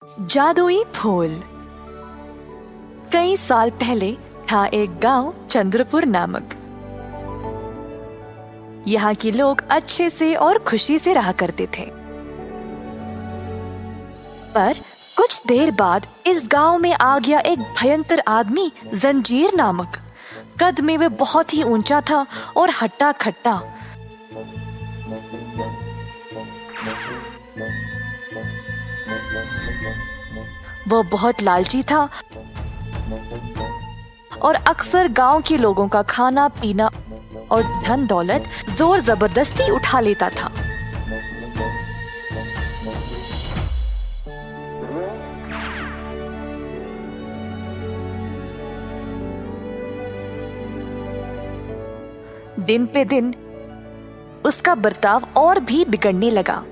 जादुई फूल। कई साल पहले था एक गांव चंद्रपुर नामक। यहाँ के लोग अच्छे से और खुशी से रहा करते थे। पर कुछ देर बाद इस गांव में आ गया एक भयंकर आदमी, जंजीर नामक। कद में वह बहुत ही ऊंचा था और हट्टा खट्टा। वो बहुत लालची था और अक्सर गांव के लोगों का खाना पीना और धन दौलत जोर जबरदस्ती उठा लेता था। दिन पे दिन उसका बर्ताव और भी बिगड़ने लगा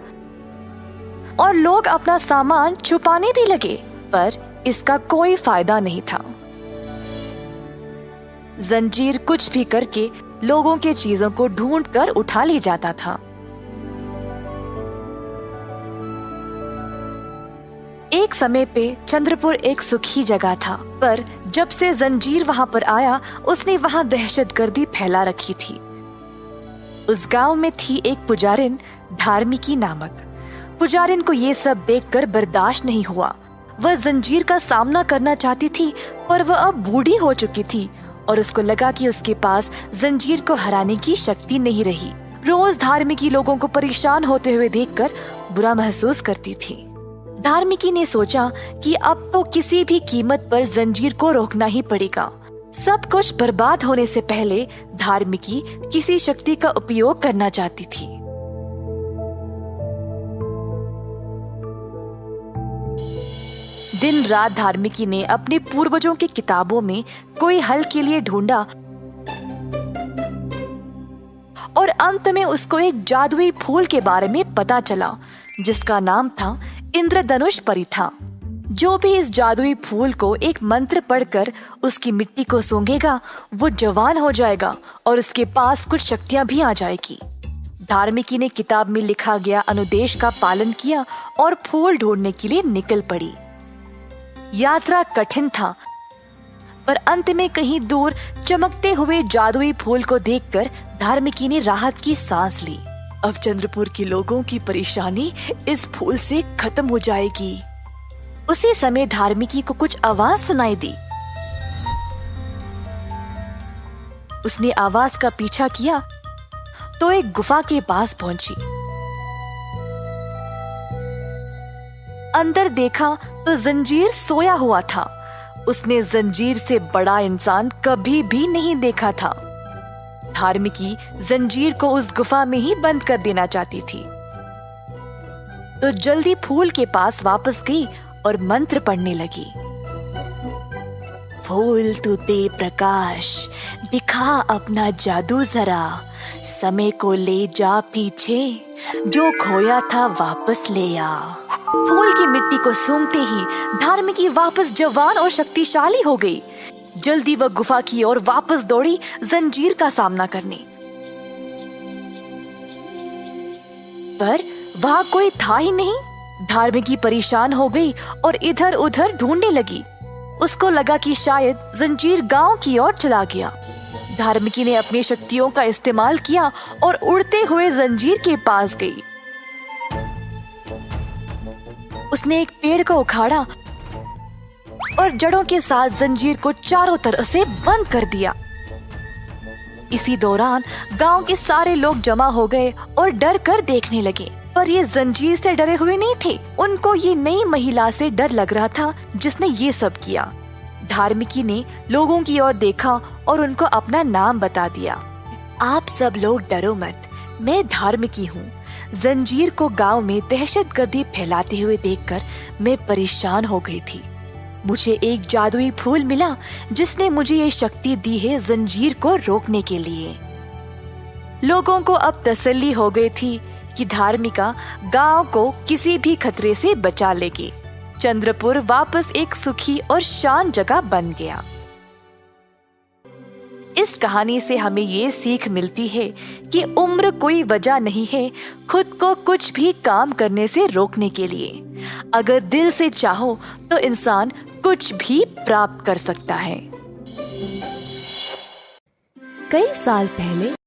और लोग अपना सामान छुपाने भी लगे, पर इसका कोई फायदा नहीं था। जंजीर कुछ भी करके लोगों के चीजों को ढूंढ कर उठा ले जाता था। एक समय पे चंद्रपुर एक सुखी जगह था, पर जब से जंजीर वहां पर आया उसने वहां दहशतगर्दी फैला रखी थी। उस गांव में थी एक पुजारिन, धार्मिकी नामक। पुजारिन को ये सब देखकर बर्दाश्त नहीं हुआ। वह जंजीर का सामना करना चाहती थी, पर वह अब बूढ़ी हो चुकी थी और उसको लगा कि उसके पास जंजीर को हराने की शक्ति नहीं रही। रोज धार्मिकी लोगों को परेशान होते हुए देखकर बुरा महसूस करती थी। धार्मिकी ने सोचा कि अब तो किसी भी कीमत पर जंजीर को रोकना ही पड़ेगा। सब कुछ बर्बाद होने से पहले धार्मिकी किसी शक्ति का उपयोग करना चाहती थी। दिन रात धार्मिकी ने अपने पूर्वजों की किताबों में कोई हल के लिए ढूंढा और अंत में उसको एक जादुई फूल के बारे में पता चला, जिसका नाम था इंद्रधनुष परिथा। जो भी इस जादुई फूल को एक मंत्र पढ़कर उसकी मिट्टी को सूंघेगा, वो जवान हो जाएगा और उसके पास कुछ शक्तियां भी आ जाएगी। धार्मिकी ने किताब में लिखा गया अनुदेश का पालन किया और फूल ढूंढने के लिए निकल पड़ी। यात्रा कठिन था, पर अंत में कहीं दूर चमकते हुए जादुई फूल को देखकर धार्मिकी ने राहत की सांस ली। अब चंद्रपुर के लोगों की परेशानी इस फूल से खत्म हो जाएगी। उसी समय धार्मिकी को कुछ आवाज सुनाई दी। उसने आवाज का पीछा किया तो एक गुफा के पास पहुंची। अंदर देखा तो जंजीर सोया हुआ था। उसने जंजीर से बड़ा इंसान कभी भी नहीं देखा था। धार्मिकी जंजीर को उस गुफा में ही बंद कर देना चाहती थी, तो जल्दी फूल के पास वापस गई और मंत्र पढ़ने लगी। फूल तू दे प्रकाश, दिखा अपना जादू जरा, समय को ले जा पीछे, जो खोया था वापस ले आ। फूल की मिट्टी को सूंघते ही धार्मिकी वापस जवान और शक्तिशाली हो गई। जल्दी वह गुफा की ओर वापस दौड़ी जंजीर का सामना करने, पर वहां कोई था ही नहीं। धार्मिकी परेशान हो गई और इधर उधर ढूंढने लगी। उसको लगा कि शायद जंजीर गांव की ओर चला गया। धार्मिकी ने अपनी शक्तियों का इस्तेमाल किया और उड़ते हुए जंजीर के पास गई। उसने एक पेड़ को उखाड़ा और जड़ों के साथ जंजीर को चारों तरफ से बंद कर दिया। इसी दौरान गांव के सारे लोग जमा हो गए और डर कर देखने लगे, पर ये जंजीर से डरे हुए नहीं थे। उनको ये नई महिला से डर लग रहा था जिसने ये सब किया। धार्मिकी ने लोगों की ओर देखा और उनको अपना नाम बता दिया। आप सब लोग डरो मत, मैं धार्मिकी हूँ। जंजीर को गांव में दहशतगर्दी फैलाते हुए देखकर मैं परेशान हो गई थी। मुझे एक जादुई फूल मिला जिसने मुझे ये शक्ति दी है जंजीर को रोकने के लिए। लोगों को अब तसल्ली हो गई थी कि धार्मिका गांव को किसी भी खतरे से बचा लेगी। चंद्रपुर वापस एक सुखी और शांत जगह बन गया। इस कहानी से हमें ये सीख मिलती है कि उम्र कोई वजह नहीं है खुद को कुछ भी काम करने से रोकने के लिए। अगर दिल से चाहो तो इंसान कुछ भी प्राप्त कर सकता है। कई साल पहले